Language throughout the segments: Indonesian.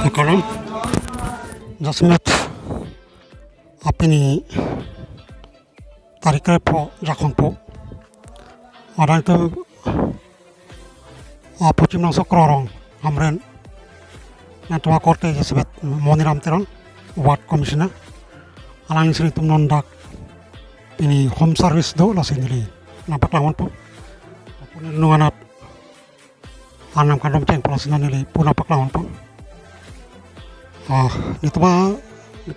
Sekarang jasmet apa ini tarik po jakon po orang itu apa cuma sekorong amren nanti korte jasmet moniram terang ward commissioner alang sini tu nondak ini home service do lah sini nampak lawan po pun nunganap anam kandom ceng pelasinan ini pun nampak lawan po itu mah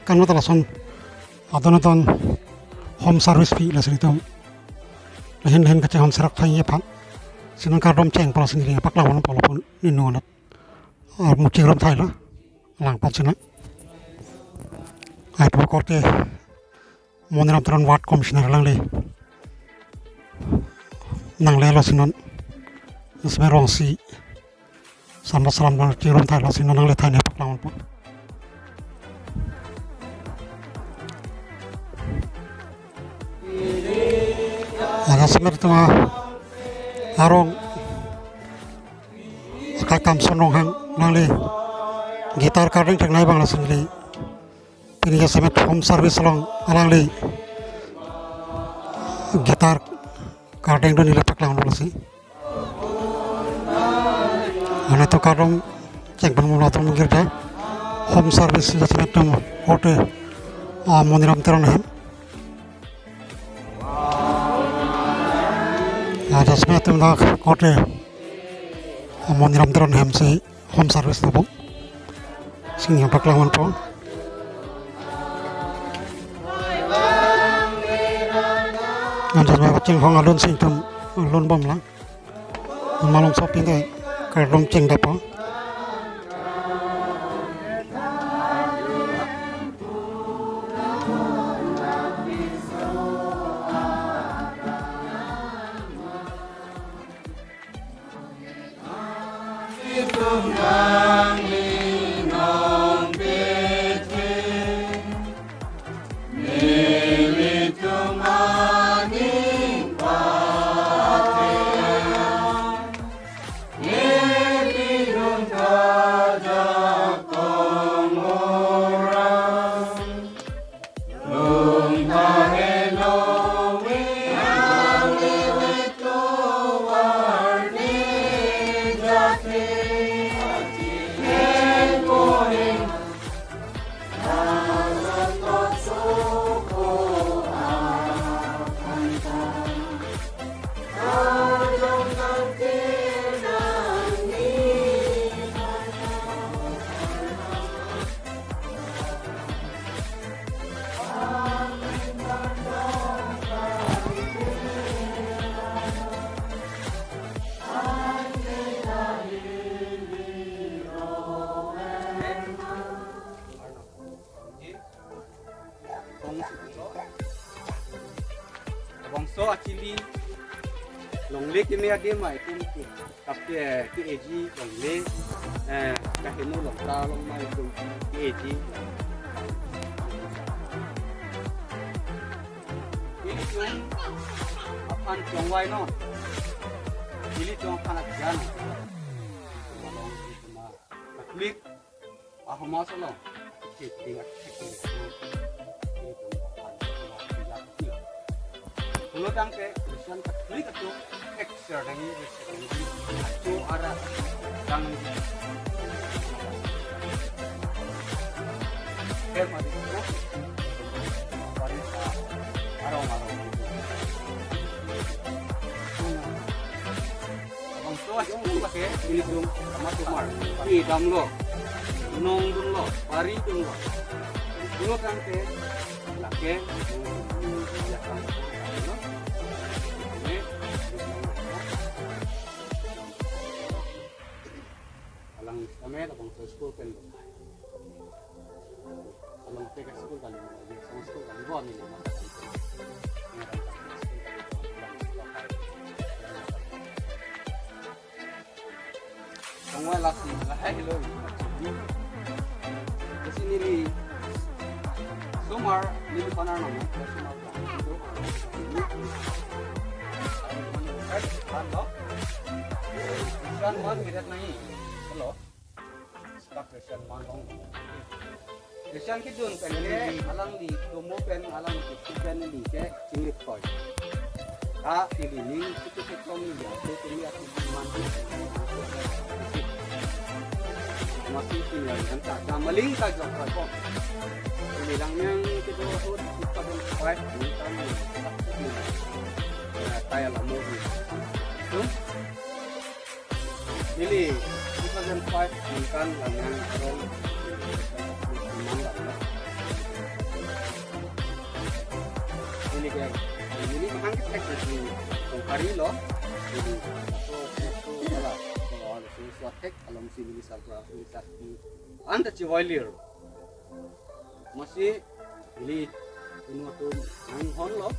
kan mata langsung atau nonton home service fee lah sini tu lain kecil home serak thay pan sinan kandom ceng pelasin ini nampak lawan po pun ini nunganap muci ram thay lah lang pan sinan itu korte moniram terang ward commissioner lang le nang le lah sinan semerong si sama salam dan cirum thay lah sinan nang le thay nampak lawan po ada semer itu mah arong kakam sonong hang nang le gitar karding cek naik bang lah sendiri ini semer home service long alang le gitar karding do nilai pak lawan sih mana tu kardong cek penmula tu mungkin dah home service semer tu kote moniram terang hem ada sebenarnya tu dah kote moniram terang hem si home service tu pun sini yang paklawan pun nanti saya kecil hong alun sih tu alun bom lah malung shopping tu kardong ceng dapat bangso actually longle kini ade mai tum ki tapi ki eji longle kahinu lokta long mai tum ki eji ini tum apan chongwai no ini tum apan ajan malong cuma klik ahma solo tinggal Kulo tang ke Christian Katolik itu extra lagi itu ada yang kerma di sana barista aroma abang tua itu pakai ini belum sama tumar di damlo nong dulu pari dulu kulo tang ke laki alang kami abang sa school kan alang peka school kali sa school kali bon ni semua laki lahai lo di sini ni sumar ni panar nama nasional itu kan man kita nahi hello stuck Christian Manong Christian kidun pen le alang di domo pen alang di pen di ke cinglit koy ta ini itu ekonomi ya itu lihat di mandi masih tinggal kan tak maling tak jauh kok ini langnya itu hut kita pun kuat ini kan kayak lama itu pilih 2005 ini kan langnya orang ini kayak ini mangkit teknis ini hari loh jadi satu salah kalau ada sesuatu tek alam sini bisa berapa anda civilir masih ini tuh anghon loh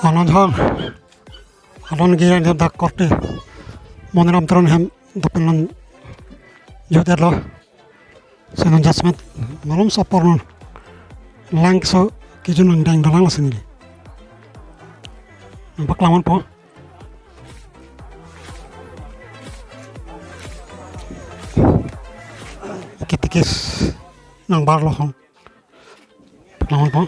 Anandhan, alon gira dia dak korte, moniram teron hem dopenan jodoh lo, senon jasmet, malum sapornon, lang so kijun ang dang dalang sini. Nampak lawan po. Kitikis nang bar lo hong, lawan po.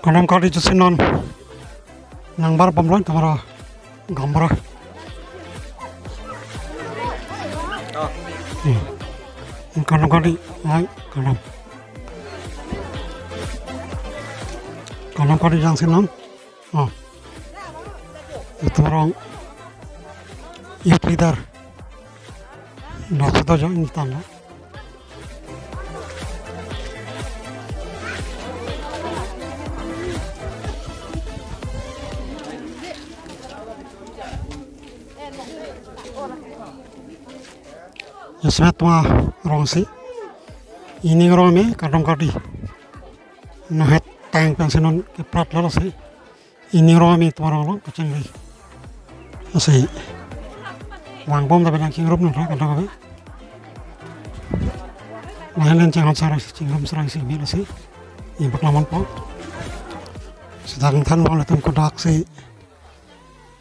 Kalam kali jasinan nang bar pemlan kamera gambar. Kalam kali ay kalam kali jasinan. Itu orang youth leader. Naksudo jo instan lah. Yasmet mah orang si ini orang me kadang kali nahet tang pensiun keprat lah si ini orang me tu orang kucing ni si wang bom tapi yang cingrup nih kadang kali lain jangan sarai cingrup serang si bila si ini berlawan po sedang tan wang letum kodak si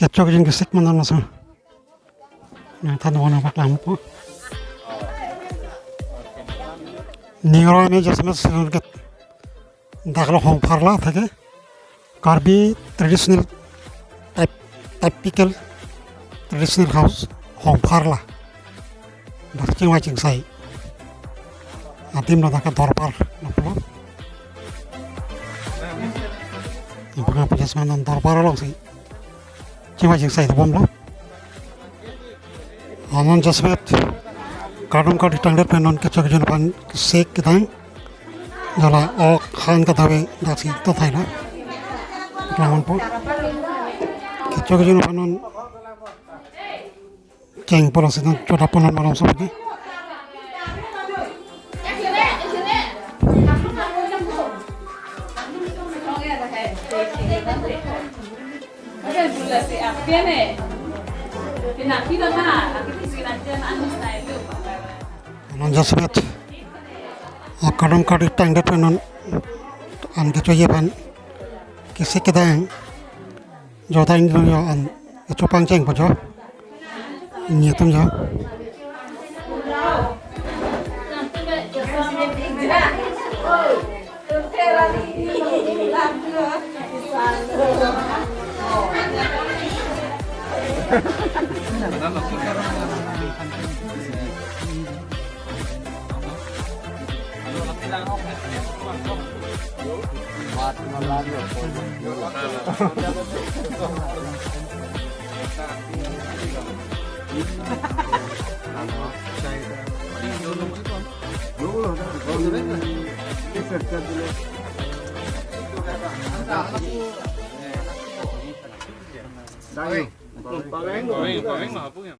kecok jeng kesik mana nasi yang tan wang apa berlawan po निगरों में जिसमें सिलगत दाखला हों फारला था के Karbi traditional typical traditional house हों फारला दाखचिंग वाचिंग साई आतिम ना दाका दरबार नपलो ini bukan penjelasan dरबार लोग सी चिंग वाचिंग साई तो बम लो आनंद जिसमें kadang kadang ditanggal penon kecak jenupan sek kita, jala oh kan kata be dasi itu Thailand, lawan po, kecak jenupan non ceng polos itu coba ponon malam seperti. Jasmet, kadang kadang ditanggal penon an kecuali pan kisah kita yang jauh ini an kecupang ceng pun jauh Nyetam ya. Đây,